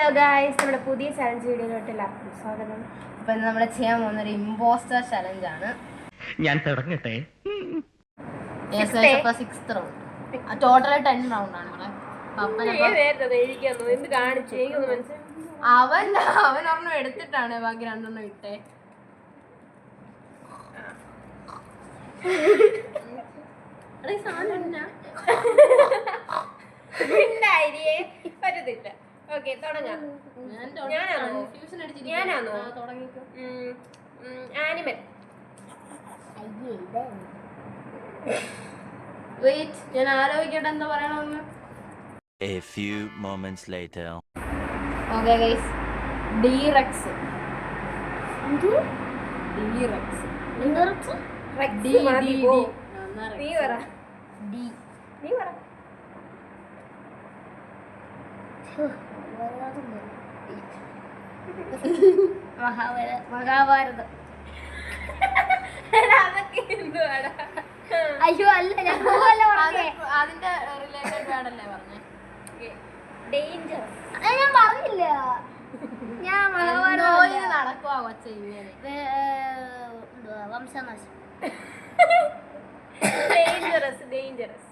Hello guys, നമ്മുടെ പുതിയ challenge വീഡിയോയിലോട്ട് എല്ലാവർക്കും സ്വാഗതം. അപ്പൊ ഇന്ന് നമ്മൾ ചെയ്യാൻ പോകുന്ന ഒരു ഇമ്പോസ്റ്റർ ചലഞ്ച് ആണ്. ഞാൻ തുടങ്ങട്ടെ. ടോട്ടൽ 10 റൗണ്ട് ആണ്. അവൻ ഒരെണ്ണം എടുത്തിട്ടാണ് ബാക്കി രണ്ടെണ്ണം ഇട്ടേ. പറ്റത്തില്ല. ഓക്കെ, തുടങ്ങാം. ഞാനാണോ? ആനിമൽ. വെയിറ്റ്, ഞാൻ ആലോചിക്കട്ടെ എന്താ പറയണമെന്ന്. A few moments later. Okay guys, D-Rex. D-Rex. നീ പറ. മഹാഭാരതം. അയ്യോ അല്ല, ഞാൻ അതിന്റെ റിലേറ്റഡ് വേർഡല്ലേ പറഞ്ഞേ? ഡേഞ്ചർ. ഞാൻ പറഞ്ഞില്ല. ഞാൻ മഹാഭാരതം നടക്കുവാ കൊച്ച ഇങ്ങനെ. വംശനാശം. ഡേഞ്ചറസ്.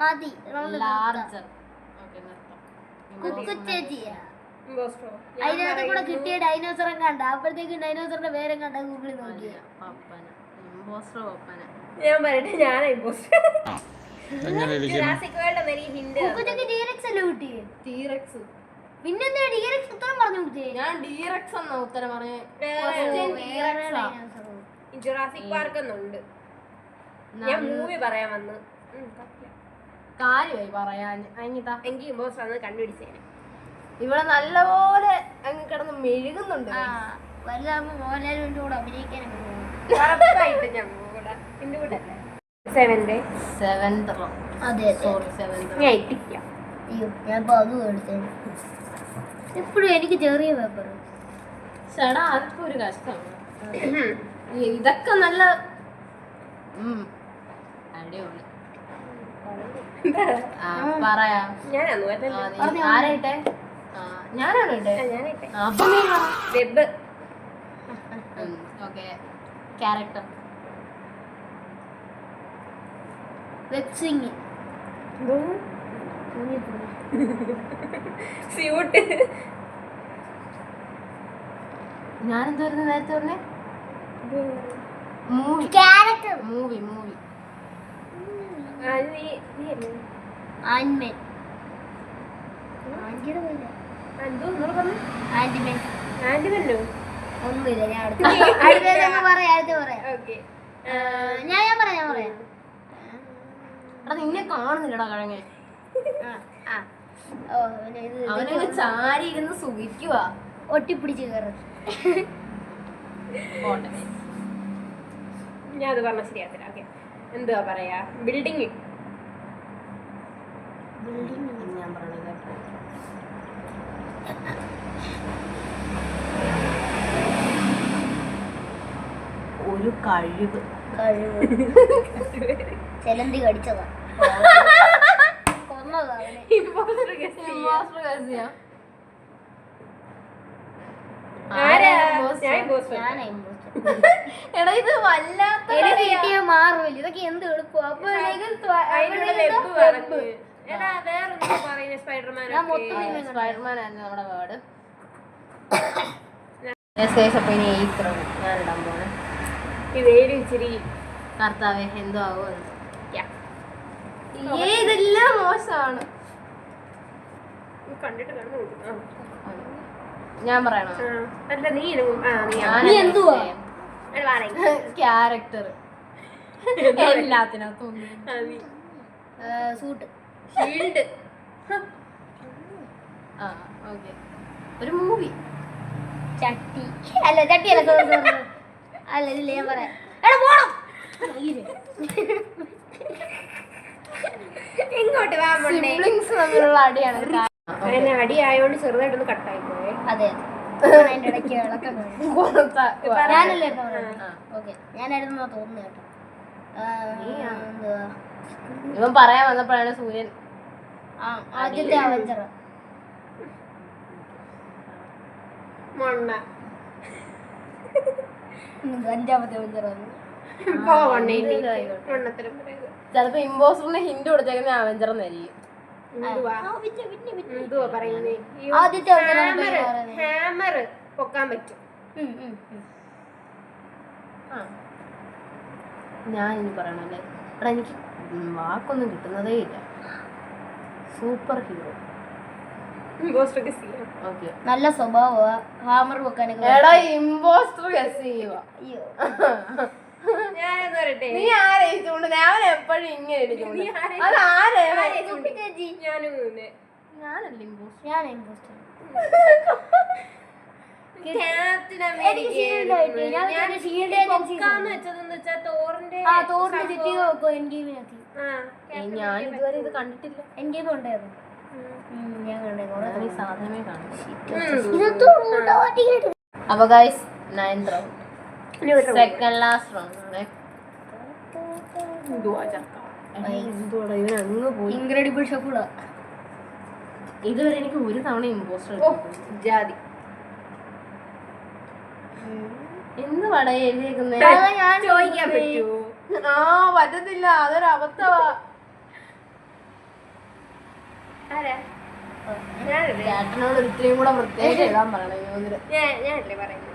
മതി. ലാർജർ. കുക്കുച്ചേച്ചിയാ. ഇമ്പോസ്റ്റർ. അതിനകത്ത് കൂടെ കിട്ടിയ ഡൈനോസറും കണ്ട. അപ്പോഴത്തേക്കും ഡൈനോസറിന്റെ പേരും കണ്ട ഗൂഗിളിൽ നോക്കിയ. ഞാൻ പറയട്ടെ, ഞാനാ ഇമ്പോസ്റ്റർ. ജുറാസിക് വേൾഡ് എന്നൊരു ഹിന്റ്. കുക്കുച്ചേക്ക് ഡി-റെക്സ് അല്ലേ കിട്ടിയേ? ടീറെക്സ്. പിന്നെന്താ ഡി-റെക്സ് ഉത്തരം പറഞ്ഞു കൊടുത്തേ? ഞാൻ ഡി-റെക്സ് എന്നാ ഉത്തരം പറഞ്ഞേ. ജുറാസിക് പാർക്ക് എന്നുണ്ട്. ഞാൻ മൂവി പറയാൻ വന്നു. കാര്യമായി പറയാൻ. അങ്ങിതാ എനിക്ക് ഇമ്പോസ്റ്റർ ആണെന്ന് കണ്ടുപിടിച്ചേനെ. ഇവിടെ നല്ലപോലെ അങ്ങ് കിടന്ന് മെഴുകുന്നുണ്ട്. വലുതാകുമ്പോ മോഹൻലാലിന്റെ കൂടെ അഭിനയിക്കാൻ ഉറപ്പായിട്ട് ഞാൻ കൂടെ എന്റെ കൂടെ അല്ലേ. സെവൻത്. അതെ. Sorry, seventh. ഞാൻ എത്തിക്കാം. അയ്യോ, ഞാൻ ഇപ്പൊ അത് എടുത്തേ. എപ്പോഴും എനിക്ക് ചെറിയ പേപ്പർ. ചേടാ, അതൊക്കെ ഒരു കഷ്ടമാണ്. ഇതൊക്കെ നല്ല അടിപൊളി. പറയാം. ഞാനാണോ? ആരായിട്ടെ? ഞാനാണോ ഇട്ടെ? Web. Okay. Character. Web swing. Suit. ഞാനെന്തായിരുന്നു നേരത്തെ പറഞ്ഞേ? മൂവി. ക്യാരക്ടർ. മൂവി. ആൻമേൻ. ആന്റിമല്ലോ. ഒന്നുമില്ല, ഞാൻ അടുത്ത പറയാം. ഞാൻ പറയാം. എടാ, നിന്നെ കാണുന്നില്ലടാ കഴങ്ങ. അവനങ്ങ് ഇത് ചാരി ഇരുന്ന് സുഖിക്കുക. ഒട്ടിപ്പിടിച്ച് കയറും. ഞാൻ അത് പറഞ്ഞ ശരിയാത്തില്ല. ഓക്കെ, എന്തുവാ പറയാ? ബിൽഡിങ്. ഞാൻ പറഞ്ഞത് ഒരു കഴിവ്. ചെലന്തി കടിച്ചതാ. കൊന്നതാ അവനെ. എടാ, ഇത് വല്ലാത്ത മാറുമല്ലോ. ഇതൊക്കെ എന്ത് എളുപ്പം. അപ്പൊ സ്പൈഡർമാൻ ആയിരുന്നു നമ്മുടെ വേർഡ്. അപ്പൊ ഇനി ഞാനിടാൻ പോണേ. ഇച്ചിരി കർത്താവേ, എന്തോ ആവുമെന്ന്. ഇതെല്ലാം മോശമാണ്. കണ്ടിട്ട് കണ്ടു. ഞാൻ പറയണോ? അല്ല, നീ എന്തുവാ ക്യാരക്ടർ? എല്ലാത്തിനകത്തും സൂട്ട്. ഷീൽഡ്. ഓക്കെ. ഒരു മൂവി. ചട്ടി. അല്ല, ഇതില്ല, ഞാൻ പറയാം. എടാ പോണം. ഇങ്ങോട്ട് വാ. സിബ്ലിങ്സ് തമ്മിലുള്ള അടിയാണ്. അടി ആയോണ്ട് ചെറുതായിട്ടൊന്ന് കട്ടായി പോയേ. അതെ. അതിന്റെ ഇടയ്ക്ക് ഇളക്കം ഞാനല്ലേ. ഓക്കെ, ഞാനായിരുന്നു തോന്നുന്നു കേട്ടോ. ഇവൻ പറയാൻ വന്നപ്പോഴാണ് സൂര്യൻ ആദ്യത്തെ അവഞ്ചർ. മൊണ്ണ. അഞ്ചാമത്തെ അവഞ്ചറാണ്. മൊണ്ണത്തരം പറയുന്നത്. ചിലപ്പോ ഇമ്പോസ്റ്ററിന് ഹിന്റ് കൊടുത്തേക്കുന്ന അവഞ്ചർ എന്നായിരിക്കും. എന്തുവാ പറയുന്നേ? ആദ്യത്തെ ഹാമർ പൊക്കാൻ പറ്റും. ഞാൻ ഇനി പറയണല്ലേ, എടാ എനിക്ക് വാക്കൊന്നും കിട്ടുന്നതേ ഇല്ല. Super hero. ഓക്കെ, നല്ല സ്വഭാവ ഹാമർ വെക്കാനൊക്കെ. എടാ ഇമ്പോസ്റ്റർ ഗസ് ചെയ്യുക. അയ്യോ ഞാനെന്ന് പറയട്ടെ, നീ ആരെ ഇടിച്ചോണ്ട് ഞാൻ എപ്പോഴും ഇങ്ങനെ ഇടിച്ചോണ്ട് അത് ആരെ? ഞാനും ഞാനല്ല ഇമ്പോസ്റ്റർ. ഞാൻ ഇമ്പോസ്റ്റർ. ക്യാപ്റ്റൻ എനിക്ക് shield ആയിട്ട് ഞാൻ വിചാരിച്ചു shield agency വെച്ചതെന്ന് വെച്ചാൽ തോറിന്റെ തോറിന്റെ ചുറ്റി വെക്കും എൻ ഗെയിമിനൊക്കെ. ഞാൻ ഇതുവരെ ഇത് കണ്ടിട്ടില്ല. എൻ ഗെയിം ഉണ്ടായിരുന്നു. ഞാൻ കണ്ടേ ഞാൻ ഈ സാധനമേ കാണും. കൊറേ. അപ്പൊ guys 9th round, second last round ആണ്. എന്തുവാടാ ഇവൻ അങ്ങ് പോയി. ഇൻക്രെഡിബിൾ ഷഫുള. ഇതുവരെ എനിക്ക് ഒരു തവണ ഇമ്പോസ്റ്റർ ജാതി. എന്ത് പട എഴുതിയേക്കുന്നേ? ഞാൻ ചോദിക്കാൻ പറ്റൂ? പറ്റത്തില്ല, അതൊരു അബദ്ധമാ. ചേട്ടനോട് ഒരിക്കലും കൂടെ പ്രത്യേകം എഴുതാൻ പറയണേ. ഞാനല്ലേ പറയുന്നത്.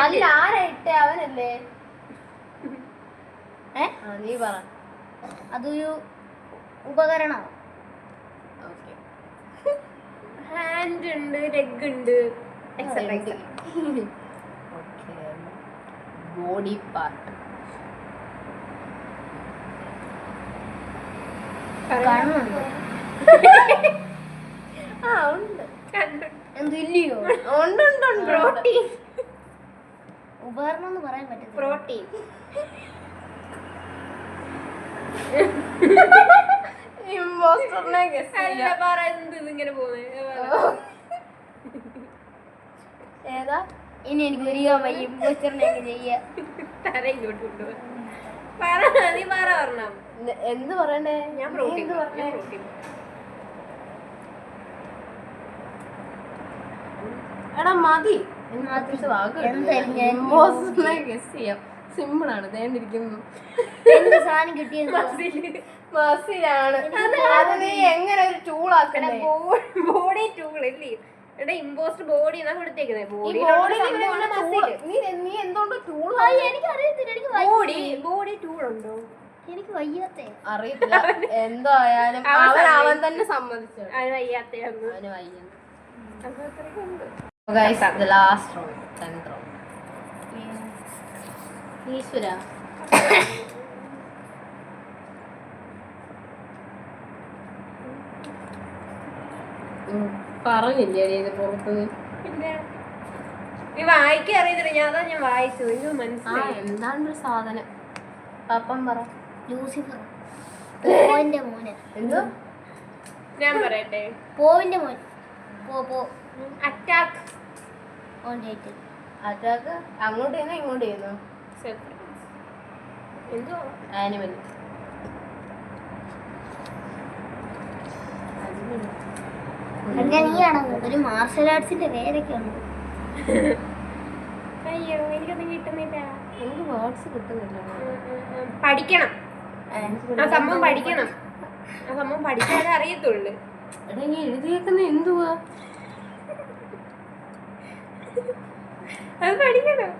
അതിൽ ആരാ ഇട്ടേ? അവനല്ലേ? നീ പറ. അതൊരു ഉപകരണമാണ്. ഹാൻഡ് ഉണ്ട്, ലെഗ് ഉണ്ട്, എക്സസൈസ്. Body part. കണ്ണുണ്ട്. ഉണ്ട്. എന്തില്ലയോ? ഉണ്ട്. പ്രോട്ടീൻ. ഉപകരണം എന്ന് പറയാൻ പറ്റില്ല. പ്രോട്ടീൻ. ഇമ്പോസ്റ്ററിനെ ഗസ് അല്ല പറയുന്നത് ഇങ്ങനെ പോകുന്നത്. ഏതാ? ഇനി എനിക്ക് അറിയാൻ വയ്യ ഇമ്പോസ്റ്ററിനെ എങ്ങനെ ചെയ്യാ. തല ഇങ്ങോട്ട് കൊണ്ടുപോകാൻ പറ. നീ പറ പറഞ്ഞ എന്ത് പറയണ്ടേ? ഞാൻ പ്രോട്ടീൻ. എടാ മതി. സിമ്പിൾ ആണ്. ദേണ്ടിരിക്കുന്നു. എന്ത് സാധനം കിട്ടിയത്? മസിലാണ്. അത് നീ എങ്ങനെ ഒരു ടൂൾ ആക്കണേ? ബോഡി ടൂൾ അല്ലേ? എടാ ഇമ്പോസ്റ്റർ ബോഡി എന്നാ കൊടുത്തേക്കുന്നത്. ബോഡി നീ എന്തുകൊണ്ട് ടൂൾ? എനിക്ക് അറിയത്തില്ല. എനിക്ക് ബോഡി ടൂൾ ഉണ്ടോ? എനിക്ക് വയ്യാത്തേ. അറിയത്തില്ല. എന്തോ ആയാലും അവൻ തന്നെ സമ്മതിച്ചു. അത് വയ്യാത്ത അവന് വയ്യ. Guys, the last round, 10th round. ഈശ്വര, പറഞ്ഞില്ലേ ഇത് പുറത്തുനിന്ന്? നീ വായിക്കാൻ അറിയത്തില്ല. ഞാൻ വായിച്ചു. എനിക്ക് മനസ്സിലായി. എന്താണ്ടൊരു സാധനം. പാപ്പം പറ. ലൂസിഫർ. പോവിന്റെ മോന്. എന്തോ? ഞാൻ പറയട്ടെ. പോവിന്റെ മോൻ. പോ അറ്റാക്ക്. അറ്റാക്ക് അങ്ങോട്ട് ചെയ്യുന്നോ ഇങ്ങോട്ട് ചെയ്യുന്നോ? എന്തോ ആനിമൽ. നീയാണോ? ഒരു മാർഷൽ ആർട്സിന്റെ പേരൊക്കെ ഉണ്ട്. അയ്യോ എനിക്കൊന്നും കിട്ടുന്നില്ല. എനിക്ക് വേർഡ്സ് കിട്ടുന്നില്ല. പഠിക്കണം. ആ സംഭവം പഠിക്കണം. ആ സംഭവം പഠിച്ചാലേ അറിയത്തുള്ളു. എടാ ഈ എഴുതിയേക്കുന്ന എന്തുവാ? അത് പഠിക്കണം.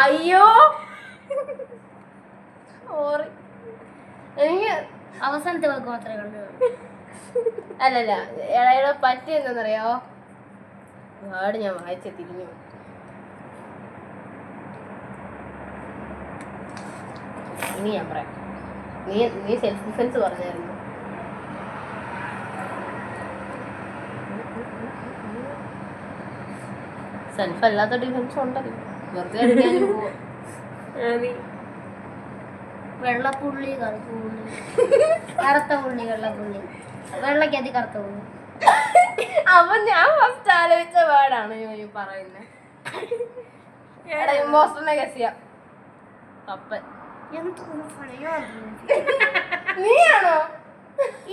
അയ്യോ സോറി. എനിക്ക് അവസാനത്തെ വാക്ക് മാത്രമേ കണ്ടു. അല്ലല്ല, ഇളയുടെ പറ്റി എന്താണെന്നറിയാവോ? ഒരുപാട് ഞാൻ വായിച്ച തിരിഞ്ഞു. ഇനി ഞാൻ പറയാം. നീ സെൽഫ് ഡിഫെൻസ് പറഞ്ഞായിരുന്നു. സെൽഫ് അല്ലാത്ത ഡിഫെൻസ് ഉണ്ടല്ലോ. വെറുതെ അടിക്കാനും പോവാ. വെള്ളപ്പുള്ളി, കറുത്ത പുള്ളി, കറുത്ത പുള്ളി, വെള്ളപ്പുള്ളി, വെള്ളക്കതി കറുത്ത പുള്ളി. അപ്പൊ ഞാൻ ഫസ്റ്റ് ആലോചിച്ച വേർഡാണ് ഈ പറയുന്നത്. ഇമ്പോസ്റ്ററിനെ ഗസ് ചെയ്യാം. പപ്പൻ. എന്തൊന്നും പറയാ. നീയാണോ?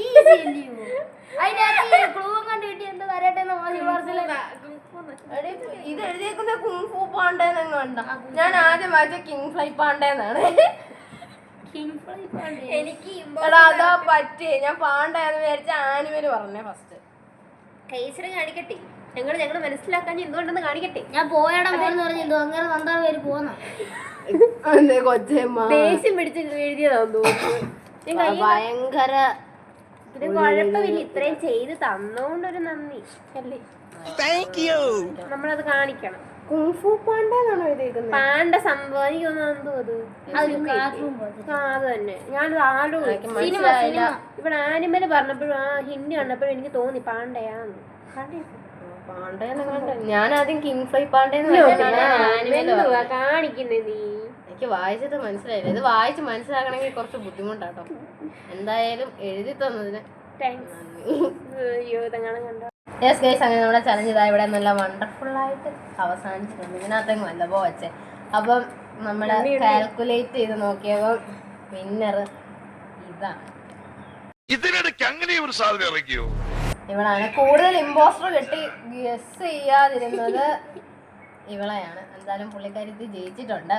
ഈസി അല്ലയോ അതിനകത്ത് ക്ലൂ കണ്ടു കിട്ടി എന്താ വരട്ടെ ഇത് എഴുതിയേക്കുന്ന കുങ്ഫു പാണ്ടേന്നങ്ങ് കണ്ട. ഞാൻ ആദ്യം വായിച്ച കിങ് ഫ്ലൈ പാണ്ടേന്നാണ്. എനിക്ക് എടാ അതാ പറ്റിയേ. ഞാൻ പാണ്ടേന്ന് വിചാരിച്ച ആനിമല് പറഞ്ഞേ ഫസ്റ്റ്. ടേസ്റ്റർ കാണിക്കട്ടെ. ഞങ്ങൾ മനസ്സിലാക്കാൻ എന്തുകൊണ്ടെന്ന് കാണിക്കട്ടെ. ഞാൻ പോയടാ മോന്ന് പറഞ്ഞിട്ടോ അങ്ങനെ നന്ദാ പേര് പോന്ന കൊച്ചമ്മ ദേഷ്യം പിടിച്ച് എഴുതിയതാന്ന് ഭയങ്കര ഇത് കുഴപ്പമില്ല. ഇത്രയും ചെയ്ത് തന്നോണ്ടൊരു നന്ദി അല്ലേ. നമ്മളത് കാണിക്കണം. കുങ്ഫു പാണ്ടേന്നാണോ എഴുതിയേക്കുന്നത്? പാണ്ട സംഭവം എനിക്ക് തോന്നുന്നു അത് അത് തന്നെ. ഞാനത് ആലോചിക്കും. ഇവിടെ ആനിമല് പറഞ്ഞപ്പോഴും ആ ഹിന്ദി കണ്ടപ്പോഴും എനിക്ക് തോന്നി പാണ്ടയാന്ന്. ഞാൻ ആദ്യം കിങ് ഫ്ലൈ പാണ്ടേന്ന് കാണിക്കുന്നേ നീ. എനിക്ക് വായിച്ചത് മനസ്സിലായില്ല. ഇത് വായിച്ച് മനസ്സിലാക്കണമെങ്കിൽ കുറച്ച് ബുദ്ധിമുട്ടാട്ടോ. എന്തായാലും എഴുതി തന്നതിന് അങ്ങനെ നമ്മുടെ ചലഞ്ച് ഇതാ ഇവിടെ നല്ല വണ്ടർഫുൾ ആയിട്ട് അവസാനിച്ചിട്ടുണ്ട്. ഇതിനകത്തേക്ക് വല്ലപ്പോ വെച്ചേ. അപ്പം നമ്മള് കാൽക്കുലേറ്റ് ചെയ്ത് നോക്കിയപ്പോ വിന്നർ ഇതാണ്. ഇതിനിടയ്ക്ക് അങ്ങനെ ഒരു സാധനം ഇറക്കിയോ? ഇവളാണ്. കൂടുതൽ ഇമ്പോസ്റ്റർ കെട്ടി ഗസ് ചെയ്യാതിരുന്നത് ഇവളെയാണ്. എന്തായാലും പുള്ളിക്കാരിത്തി ജയിച്ചിട്ടുണ്ട്.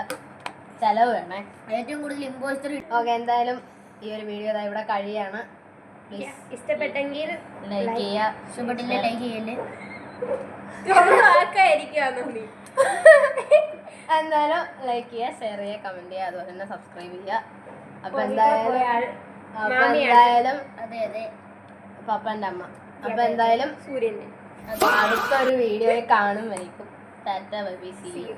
ചെലവ് വേണേ. ഏറ്റവും കൂടുതൽ ഇമ്പോസ്റ്റർ. ഓക്കെ, എന്തായാലും ഈ ഒരു വീഡിയോ ഇവിടെ കഴിയാണ്. ഇഷ്ടപ്പെട്ടെങ്കിൽ ലൈക്ക് ചെയ്യുക. ഇഷ്ടപ്പെട്ടില്ല ലൈക്ക് ചെയ്യല്ലേ. എന്തായാലും ലൈക്ക് ചെയ്യുക, ഷെയർ ചെയ്യുക, കമന്റ് ചെയ്യുക, അതുപോലെ തന്നെ സബ്സ്ക്രൈബ് ചെയ്യുക. അപ്പൊ എന്തായാലും അതെ അതെ പപ്പന്റെ അമ്മ. അപ്പൊ എന്തായാലും സൂര്യന്റെ അടുത്തൊരു വീഡിയോയിൽ കാണും. Tata bye bye. See U.